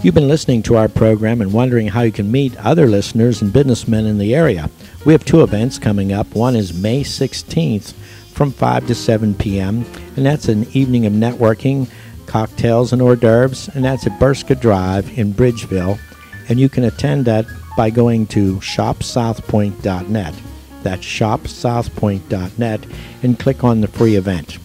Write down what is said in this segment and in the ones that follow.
You've been listening to our program and wondering how you can meet other listeners and businessmen in the area. We have two events coming up. One is May 16th from 5 to 7 p.m., and that's an evening of networking, cocktails, and hors d'oeuvres, and that's at Burska Drive in Bridgeville. And you can attend that by going to shopsouthpointe.net. That's shopsouthpointe.net, and click on the free event.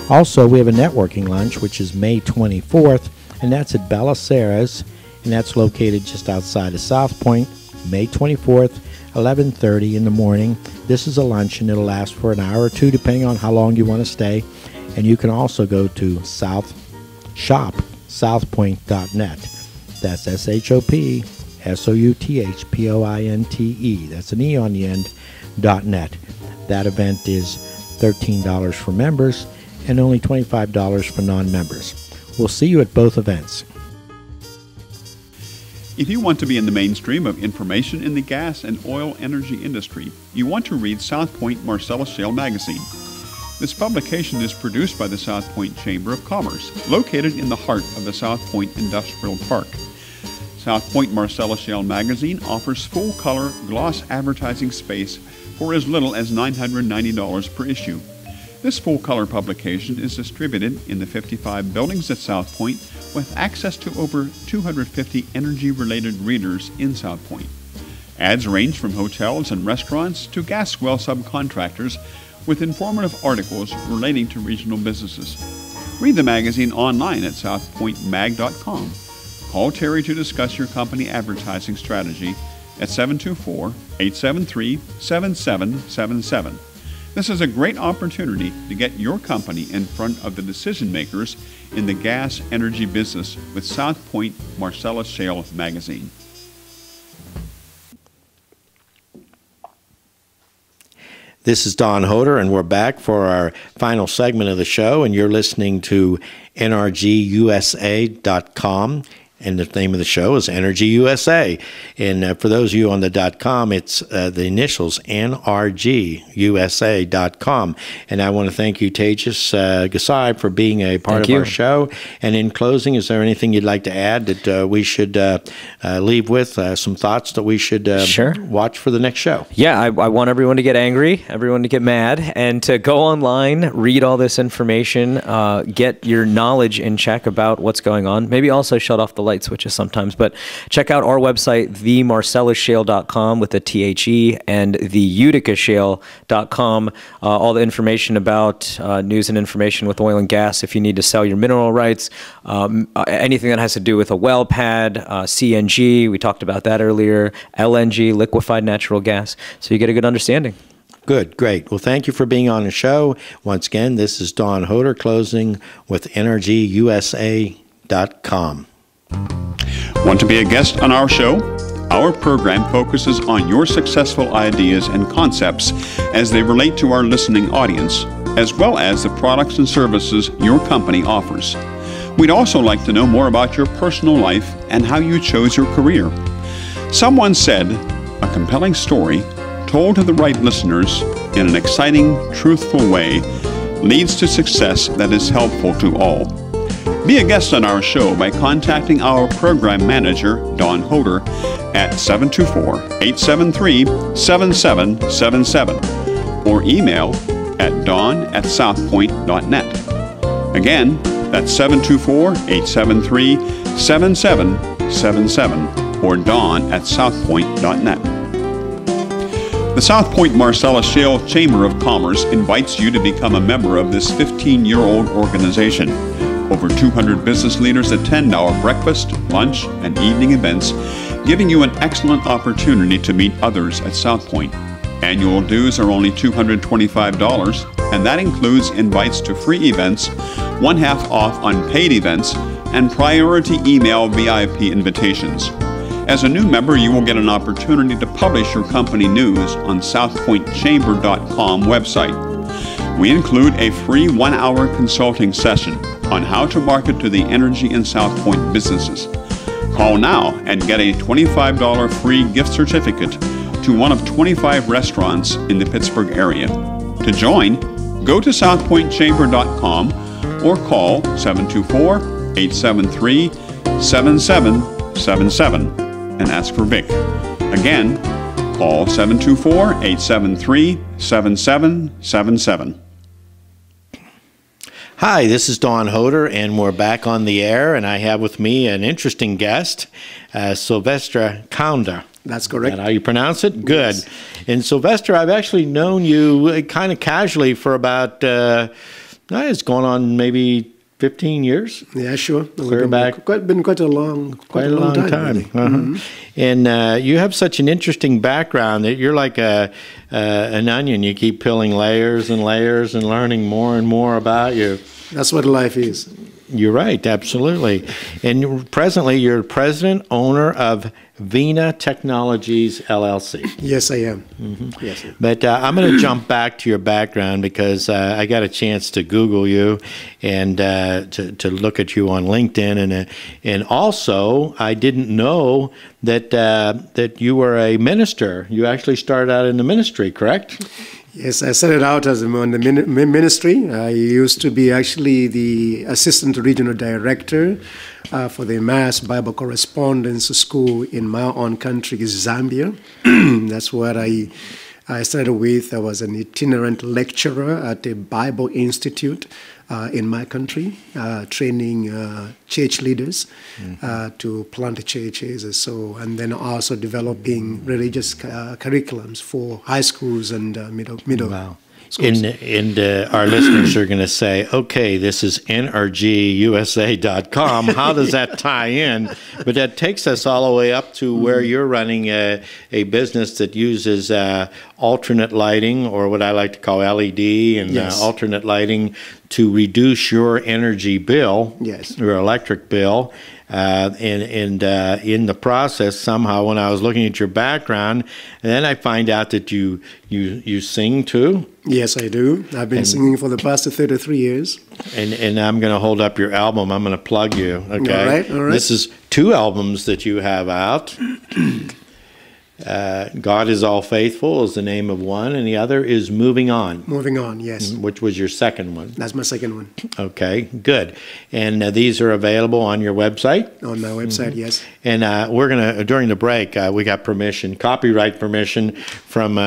Also, we have a networking lunch, which is May 24th, and that's at Bella Sarah's, and that's located just outside of Southpointe, May 24th, 11:30 in the morning. This is a lunch, and it'll last for an hour or two, depending on how long you want to stay. And you can also go to shopsouthpointe.net. That's SHOPSOUTHPOINTE. That's an E on the end, .net. That event is $13 for members and only $25 for non-members. We'll see you at both events. If you want to be in the mainstream of information in the gas and oil energy industry, you want to read Southpointe Marcellus Shale magazine. This publication is produced by the Southpointe Chamber of Commerce, located in the heart of the Southpointe Industrial Park. Southpointe Marcellus Shale magazine offers full-color gloss advertising space for as little as $990 per issue. This full-color publication is distributed in the 55 buildings at Southpointe with access to over 250 energy-related readers in Southpointe. Ads range from hotels and restaurants to gas well subcontractors with informative articles relating to regional businesses. Read the magazine online at southpointemag.com. Call Terry to discuss your company advertising strategy at 724-873-7777. This is a great opportunity to get your company in front of the decision makers in the gas energy business with Southpointe Marcellus Shale magazine. This is Don Hoder, and we're back for our final segment of the show, and you're listening to NRGUSA.com. And the name of the show is Energy USA. And for those of you on the .com, it's the initials NRGUSA.com. And I want to thank you, Tejas Gasai, for being a part of our show. And in closing, is there anything you'd like to add that we should leave with? Some thoughts that we should watch for the next show? Yeah, I want everyone to get angry, everyone to get mad, and to go online, read all this information, get your knowledge in check about what's going on. Maybe also shut off the light switches sometimes, but check out our website, themarcellusshale.com with the THE, and theuticashale.com. All the information about news and information with oil and gas, if you need to sell your mineral rights, anything that has to do with a well pad, CNG, we talked about that earlier, LNG, liquefied natural gas, so you get a good understanding. Good, great. Well, thank you for being on the show. Once again, this is Don Hoder closing with NRGUSA.com. Want to be a guest on our show? Our program focuses on your successful ideas and concepts as they relate to our listening audience, as well as the products and services your company offers. We'd also like to know more about your personal life and how you chose your career. Someone said, a compelling story told to the right listeners in an exciting, truthful way leads to success that is helpful to all. Be a guest on our show by contacting our program manager, Don Hoder, at 724-873-7777 or email at don@southpointe.net. Again, that's 724-873-7777 or don@southpointe.net. The Southpointe Marcellus Shale Chamber of Commerce invites you to become a member of this 15-year-old organization. Over 200 business leaders attend our breakfast, lunch, and evening events, giving you an excellent opportunity to meet others at Southpointe. Annual dues are only $225, and that includes invites to free events, 1/2 off on paid events, and priority email VIP invitations. As a new member, you will get an opportunity to publish your company news on southpointechamber.com website. We include a free 1-hour consulting session on how to market to the energy and Southpointe businesses. Call now and get a $25 free gift certificate to one of 25 restaurants in the Pittsburgh area. To join, go to southpointechamber.com or call 724-873-7777 and ask for Vic. Again, call 724-873-7777. Hi, this is Don Hoder, and we're back on the air, and I have with me an interesting guest, Sylvester Kaunda. That's correct. Is that how you pronounce it? Good. Yes. And Sylvester, I've actually known you kind of casually for about, it's going on maybe 15 years. Yeah, sure. Clear back. Been quite a long time. Really. Mm-hmm. And you have such an interesting background that you're like an onion. You keep peeling layers and layers and learning more and more about you. That's what life is. You're right, absolutely. And presently, you're president, owner of Vina Technologies, LLC. Yes, I am. Mm-hmm. Yes. But I'm going to jump back to your background because I got a chance to Google you and to look at you on LinkedIn. And also, I didn't know that you were a minister. You actually started out in the ministry, correct? Yes, I started out as on the ministry. I used to be actually the assistant regional director for the Mass Bible Correspondence School in my own country, Zambia. That's what I started with. I was an itinerant lecturer at a Bible Institute in my country, training church leaders to plant churches, and then also developing religious curriculums for high schools and middle Wow. schools. And our listeners are going to say, okay, this is NRGUSA.com. How does that tie in? But that takes us all the way up to where you're running a business that uses alternate lighting, or what I like to call LED, and Yes. alternate lighting to reduce your energy bill, Yes. your electric bill. And in the process, somehow, when I was looking at your background, and then I find out that you sing too. Yes, I do. I've been singing for the past 33 years. And I'm going to hold up your album. I'm going to plug you. Okay. All right. This is 2 albums that you have out. God is All Faithful is the name of one, and the other is Moving On. Moving on, yes. Which was your second one. That's my second one. Okay, good. And these are available on your website? On my website, yes. And we're going to, during the break, we got permission, copyright permission from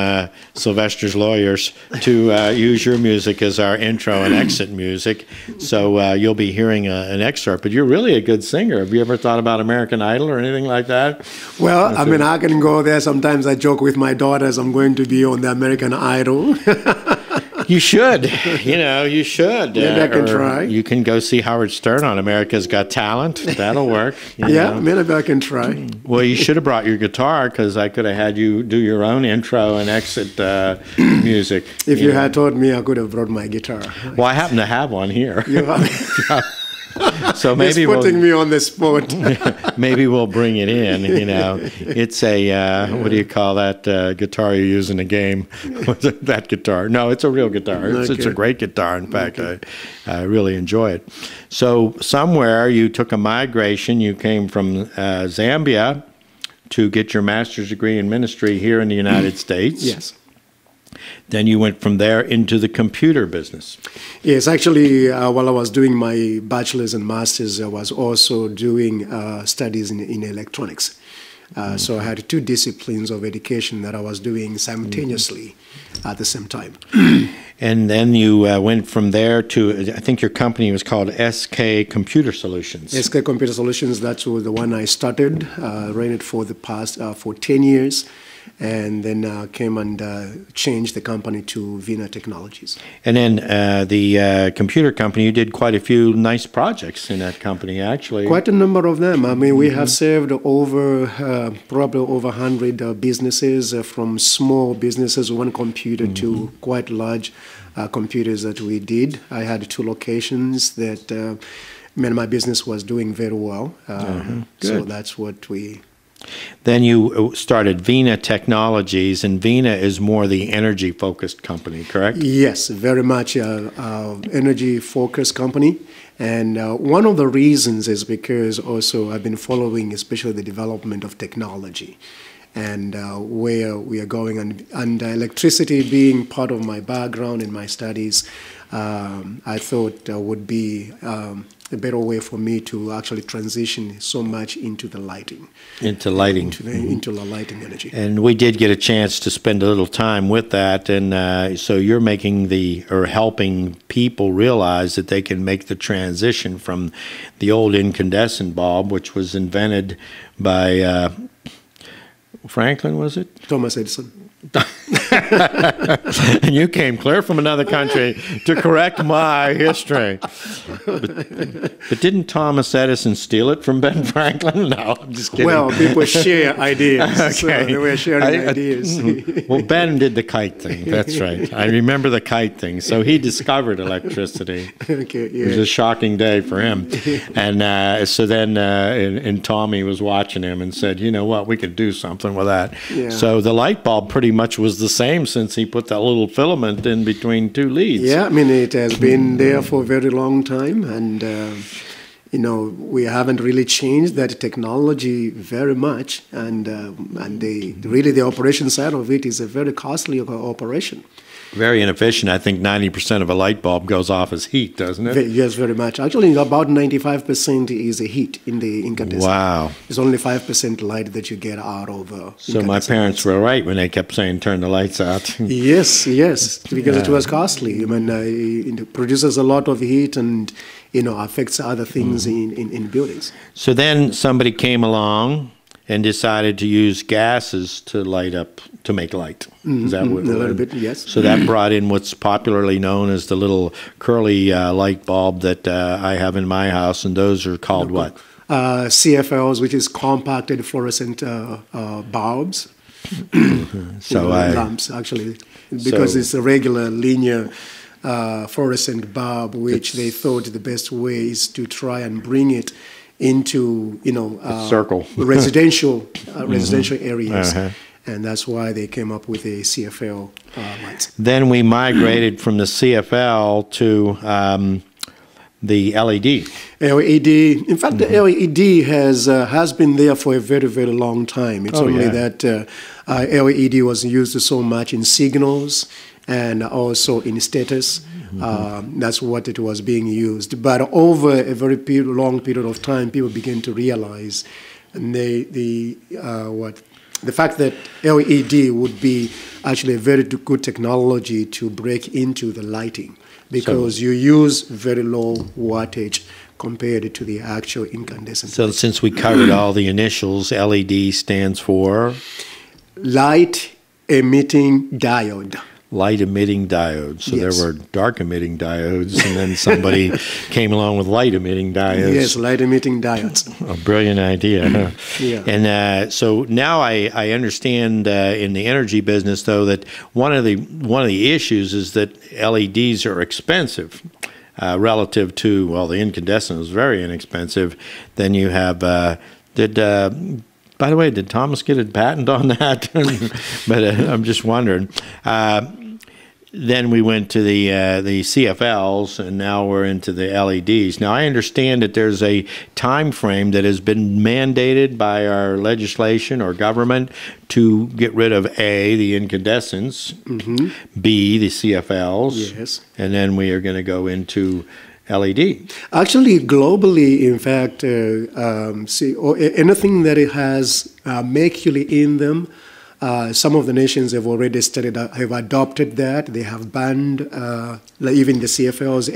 Sylvester's lawyers to use your music as our intro and exit music. So you'll be hearing an excerpt. But you're really a good singer. Have you ever thought about American Idol or anything like that? Well, I mean, I can go there. Sometimes I joke with my daughters, I'm going to be on the American Idol. You should. You should. Maybe I can or try. You can go see Howard Stern on America's Got Talent. That'll work. you know. Maybe I can try. Well, you should have brought your guitar, because I could have had you do your own intro and exit music. If you had told me, I could have brought my guitar. Well, I happen to have one here. You have So maybe He's putting me on the spot. maybe we'll bring it in. It's a what do you call that guitar you use in a game? That guitar? No, it's a real guitar. It's a great guitar. In fact, I really enjoy it. So somewhere you took a migration. You came from Zambia to get your master's degree in ministry here in the United States. Yes. Then you went from there into the computer business. Yes, actually, while I was doing my bachelor's and master's, I was also doing studies in electronics. So I had 2 disciplines of education that I was doing simultaneously at the same time. And then you went from there to, I think your company was called SK Computer Solutions. SK Computer Solutions, that's the one I started, ran it for the past, for 10 years. And then came and changed the company to Vina Technologies. And then the computer company, you did quite a few nice projects in that company, actually. Quite a number of them. I mean, we have served probably over 100 businesses, from small businesses, 1 computer, to quite large computers that we did. I had 2 locations that my business was doing very well. So that's what we... Then you started Vina Technologies, and Vina is more the energy-focused company, correct? Yes, very much energy-focused company. And one of the reasons is because also I've been following especially the development of technology and where we are going. And electricity being part of my background and my studies, I thought would be a better way for me to actually transition so much into the lighting. Into lighting. Into the lighting energy. And we did get a chance to spend a little time with that, and so you're making helping people realize that they can make the transition from the old incandescent bulb, which was invented by Franklin, was it? Thomas Edison. And you came clear from another country to correct my history. But didn't Thomas Edison steal it from Ben Franklin? No, I'm just kidding. Well, people share ideas. Okay. So they were sharing ideas. Well, Ben did the kite thing. That's right. I remember the kite thing. So he discovered electricity. Okay, yeah. It was a shocking day for him. And so then and Tommy was watching him and said, you know what, we could do something with that. Yeah. So the light bulb pretty much was the same since he put that little filament in between two leads. Yeah, I mean, it has been there for a very long time, and we haven't really changed that technology very much, and the operation side of it is a very costly operation. Very inefficient. I think 90% of a light bulb goes off as heat, doesn't it? Yes, very much. Actually, about 95% is a heat in the incandescent. Wow. It's only 5% light that you get out of So my parents were right when they kept saying turn the lights out. Yes, because it was costly. I mean, it produces a lot of heat and, affects other things in buildings. So then somebody came along and decided to use gases to make light. Is that what? A little bit, yes. So that brought in what's popularly known as the little curly light bulb that I have in my house, and those are called what? CFLs, which is compacted fluorescent bulbs. So lamps, actually, because it's a regular linear fluorescent bulb, which they thought the best way is to try and bring it into circle residential areas, and that's why they came up with a CFL lights. Then we migrated from the CFL to the LED. LED. In fact, the LED has been there for a very, very long time. It's only that LED was used so much in signals and also in status. That's what it was being used. But over a very long period of time, people began to realize the fact that LED would be actually a very good technology to break into the lighting, because you use very low wattage compared to the actual incandescent. So since we covered all the initials, LED stands for? Light emitting diode. Light emitting diodes. So Yes. there were dark emitting diodes, and then somebody came along with light emitting diodes. Yes, light emitting diodes. A brilliant idea. Huh? Yeah. And so now I understand in the energy business, though, that one of the issues is that LEDs are expensive relative to, well, the incandescent is very inexpensive. Then you have by the way, did Thomas get a patent on that? But I'm just wondering. Then we went to the CFLs, and now we're into the LEDs. Now, I understand that there's a time frame that has been mandated by our legislation or government to get rid of A, the incandescents, B, the CFLs, Yes. and then we are going to go into LED. Actually, globally, in fact, anything that it has mercury in them, some of the nations have already have adopted that. They have banned, like even the CFLs,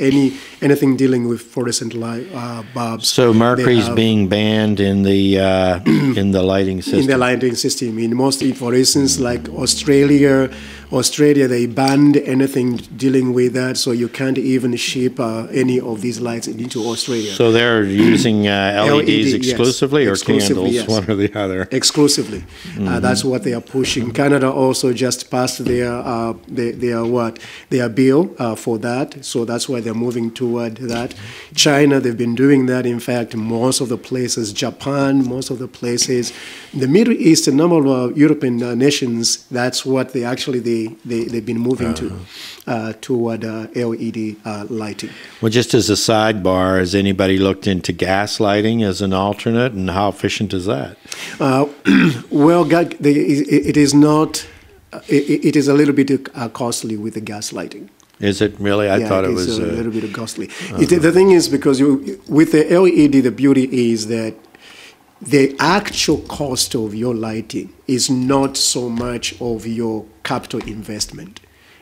anything dealing with fluorescent light bulbs. So mercury's being banned in the lighting system. In the lighting system, for instance, like Australia, they banned anything dealing with that, so you can't even ship any of these lights into Australia. So they're using LEDs exclusively, yes. or Exclusively, candles, yes. one or the other? Exclusively. That's what they are pushing. Canada also just passed their bill for that, so that's why they're moving toward that. China, they've been doing that. In fact, most of the places, Japan, most of the places, the Middle East, a number of European nations, that's what they've been moving toward LED lighting. Well, just as a sidebar, has anybody looked into gas lighting as an alternate, and how efficient is that? Well, it is not. It is a little bit costly with the gas lighting. Is it really? I thought it was a little bit costly. The thing is, because with the LED, the beauty is that the actual cost of your lighting is not so much of your capital investment.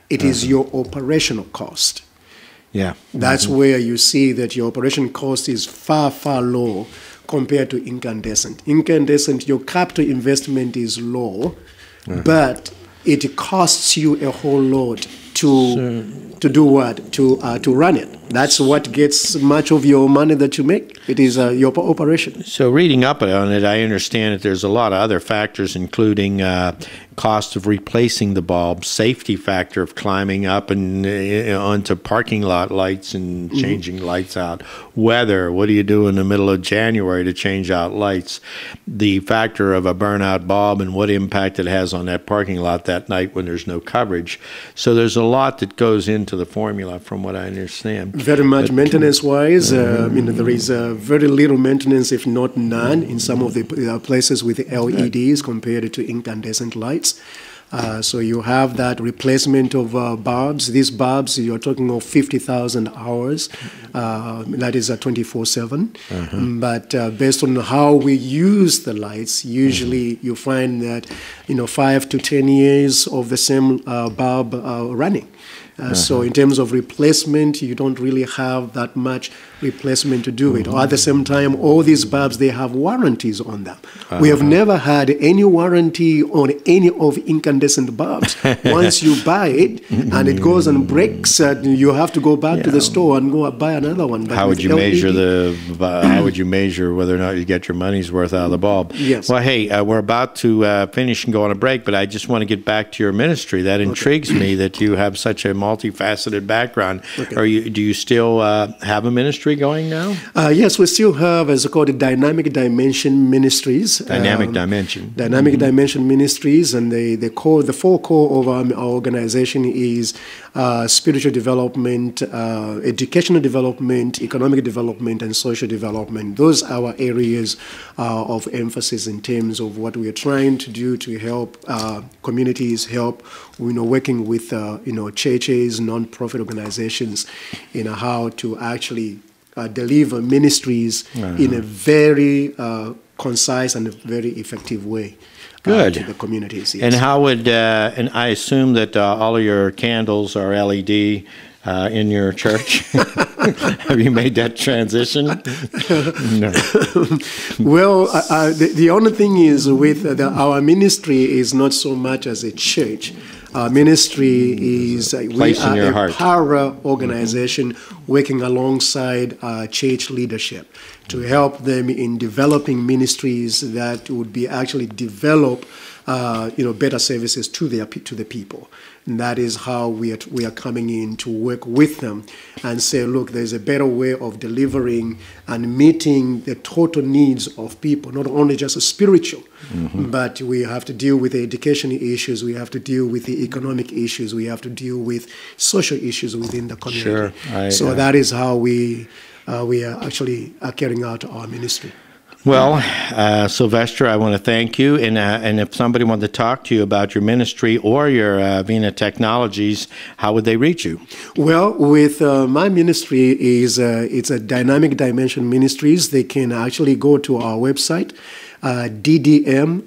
It is your operational cost. Yeah. That's where you see that your operation cost is far, far low compared to incandescent. Incandescent, your capital investment is low, but it costs you a whole lot to do what? To run it. That's what gets much of your money that you make. It is your operation. So reading up on it, I understand that there's a lot of other factors, including cost of replacing the bulb, safety factor of climbing up and onto parking lot lights and changing lights out, weather, what do you do in the middle of January to change out lights, the factor of a burnout bulb and what impact it has on that parking lot that night when there's no coverage. So there's a lot that goes into the formula from what I understand. Very much maintenance-wise, there is very little maintenance, if not none, in some of the places with the LEDs compared to incandescent lights. So you have that replacement of bulbs. These bulbs, you're talking of 50,000 hours. That is 24/7. But based on how we use the lights, usually you find that 5 to 10 years of the same bulb running. So in terms of replacement, you don't really have that much replacement to do it. Or at the same time, all these bulbs, they have warranties on them. We have never had any warranty on any of incandescent bulbs. Once you buy it and it goes and breaks, you have to go back to the store and go buy another one. But how would you measure how would you measure whether or not you get your money's worth out of the bulb? Yes. Well, hey, we're about to finish and go on a break, but I just want to get back to your ministry. That intrigues me that you have such a multifaceted background. Do you still have a ministry going now? Yes, we still have, as called, Dynamic Dimension Ministries. Dynamic Dimension Ministries, and the four core of our organization is spiritual development, educational development, economic development, and social development. Those are our areas of emphasis in terms of what we are trying to do to help communities, help working with churches, non-profit organizations, how to actually deliver ministries in a very concise and a very effective way. Good. To the communities. Yes. And how would, and I assume that all of your candles are LED in your church? Have you made that transition? No. Well, the only thing is with our ministry is not so much as a church. Our ministry is we are a para organization working alongside church leadership to help them in developing ministries that would be actually develop better services to the people. And that is how we are coming in to work with them and say, look, there's a better way of delivering and meeting the total needs of people, not only just spiritual, but we have to deal with the education issues, we have to deal with the economic issues, we have to deal with social issues within the community. Sure. That is how we are actually carrying out our ministry. Well, Sylvester, I want to thank you. And if somebody wanted to talk to you about your ministry or your Vena Technologies, how would they reach you? Well, with my ministry it's a Dynamic Dimension Ministries. They can actually go to our website, ddmllc.org.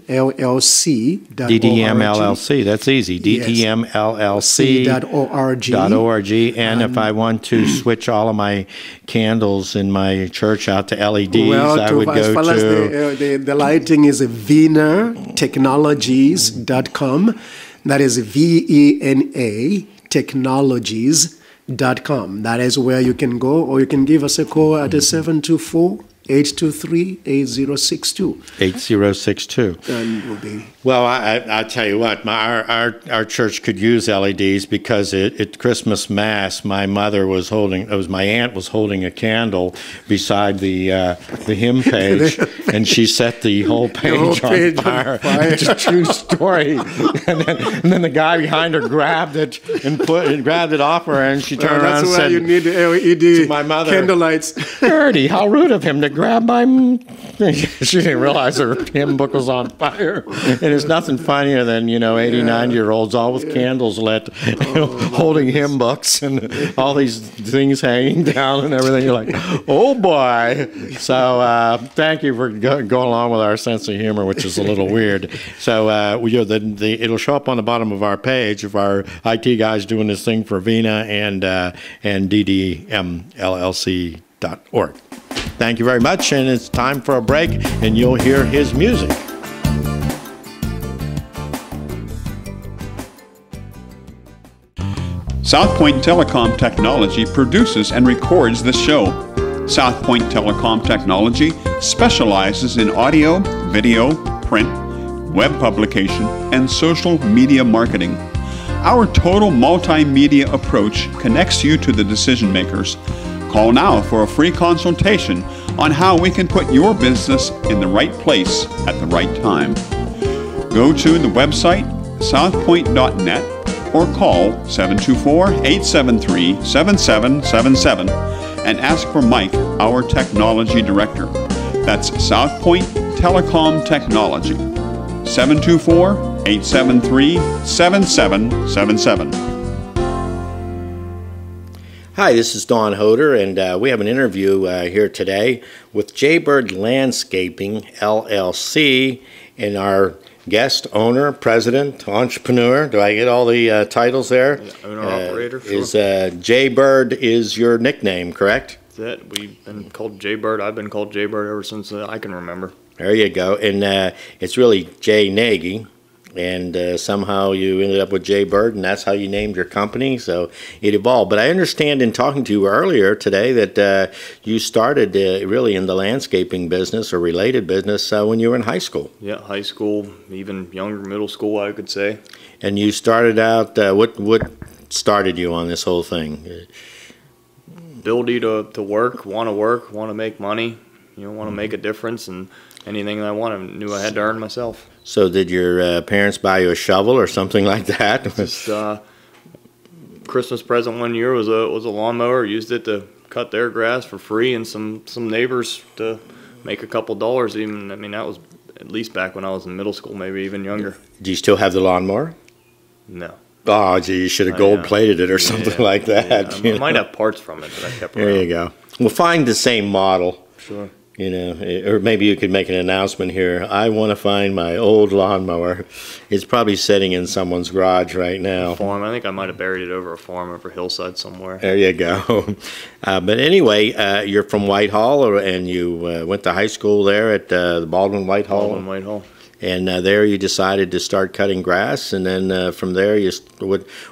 DDMLLC, that's easy. DDMLLC.org. And if I want to switch all of my candles in my church out to LEDs, I would go to... The lighting is venatechnologies.com. That is VENA technologies.com. That is where you can go, or you can give us a call at 724-823-8062. 8062. And we'll be... Well, I tell you what, our church could use LEDs because at Christmas Mass, my aunt was holding a candle beside the hymn page, and she set the whole page on fire. It's a true story. And then the guy behind her grabbed it off her, and she turned around and said, "That's why you need LED to my mother, candlelights." "Gertie, how rude of him to grab my... She didn't realize her hymn book was on fire. And there's nothing funnier than, 89-year-olds all with candles lit, holding hymn books and all these things hanging down and everything. You're like, oh, boy. So thank you for going along with our sense of humor, which is a little weird. So it'll show up on the bottom of our page of our IT guys doing this thing for VINA and DDMLLC.org. Thank you very much, and it's time for a break, and you'll hear his music. Southpointe Telecom Technology produces and records this show. Southpointe Telecom Technology specializes in audio, video, print, web publication, and social media marketing. Our total multimedia approach connects you to the decision makers. Call now for a free consultation on how we can put your business in the right place at the right time. Go to the website southpointe.net or call 724-873-7777 and ask for Mike, our technology director. That's Southpointe Telecom Technology. 724-873-7777. Hi, this is Don Hoder, and we have an interview here today with Jaybird Landscaping, LLC, and our guest, owner, president, entrepreneur. Do I get all the titles there? Yeah, owner, operator, sure. Is Jaybird is your nickname, correct? That's it. We've been called Jaybird. I've been called Jaybird ever since I can remember. There you go. And it's really Jay Nagy, and somehow you ended up with Jaybird, and that's how you named your company, so it evolved. But I understand in talking to you earlier today that you started really in the landscaping business or related business when you were in high school. Yeah, high school, even younger, middle school, I could say. And you started out, what started you on this whole thing? Ability to work, want to make money, want to make a difference, and anything I wanted, I knew I had to earn myself. So did your parents buy you a shovel or something like that? Just Christmas present one year was a lawnmower. Used it to cut their grass for free, and some neighbors to make a couple dollars. Even that was at least back when I was in middle school, maybe even younger. Do you still have the lawnmower? No. Oh, gee, you should have gold-plated it or something like that. Yeah. I might have parts from it that I kept around. There you go. We'll find the same model. Sure. Or maybe you could make an announcement here. I want to find my old lawnmower. It's probably sitting in someone's garage right now. Farm. I think I might have buried it over a farm over hillside somewhere. There you go. But anyway, you're from Whitehall, and you went to high school there at the Baldwin Whitehall. Baldwin Whitehall. And there you decided to start cutting grass, and then from there,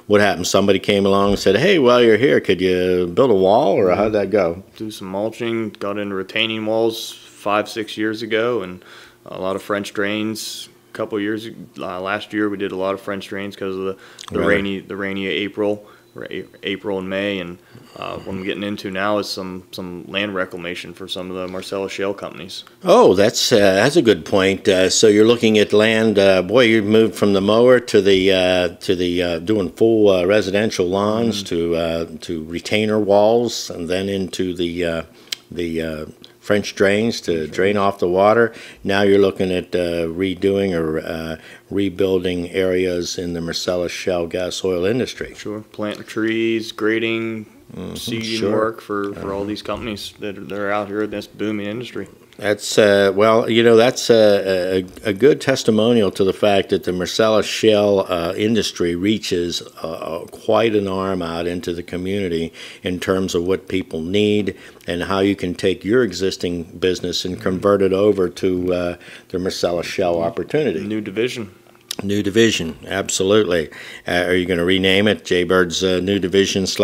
what happened? Somebody came along and said, hey, while you're here, could you build a wall, or how'd that go? Do some mulching, got into retaining walls 5-6 years ago, and a lot of French drains. A couple years, last year we did a lot of French drains because of the rainy April and May, and what I'm getting into now is some land reclamation for some of the Marcellus shale companies. Oh, that's a good point. So you're looking at land. Boy, you moved from the mower to the doing full residential lawns to retainer walls, and then into the French drains to drain off the water. Now you're looking at redoing or rebuilding areas in the Marcellus shale gas oil industry. Sure, planting trees, grading, seeding work for all these companies that are out here in this booming industry. That's that's a good testimonial to the fact that the Marcellus shale industry reaches quite an arm out into the community in terms of what people need and how you can take your existing business and convert it over to the Marcellus shale opportunity. New division. New division, absolutely. Are you going to rename it Jaybird's New Division /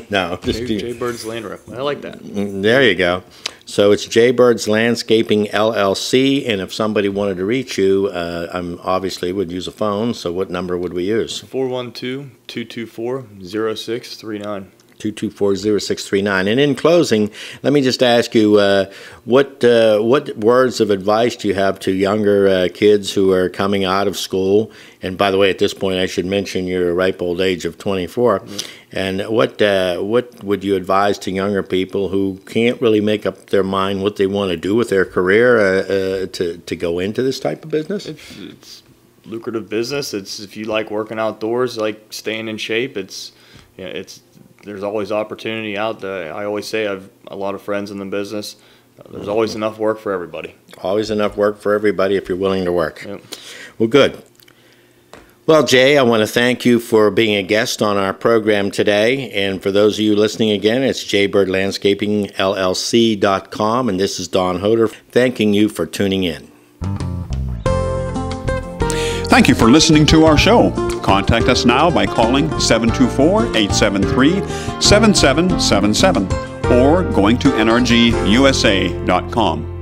no? Jaybird's Land Rep. I like that. There you go. So it's Jaybird's Landscaping LLC, and if somebody wanted to reach you, obviously would use a phone. So what number would we use? 412-224-0639. 224-0639. And in closing, let me just ask you, what words of advice do you have to younger kids who are coming out of school? And by the way, at this point, I should mention your ripe old age of 24. And what would you advise to younger people who can't really make up their mind what they want to do with their career to go into this type of business? It's lucrative business. It's if you like working outdoors, like staying in shape. There's always opportunity out there. I always say I have a lot of friends in the business. There's always enough work for everybody. Always enough work for everybody if you're willing to work. Yep. Well, good. Well, Jay, I want to thank you for being a guest on our program today. And for those of you listening again, it's jaybirdlandscapingllc.com. And this is Don Hoder thanking you for tuning in. Thank you for listening to our show. Contact us now by calling 724-873-7777 or going to nrgusa.com.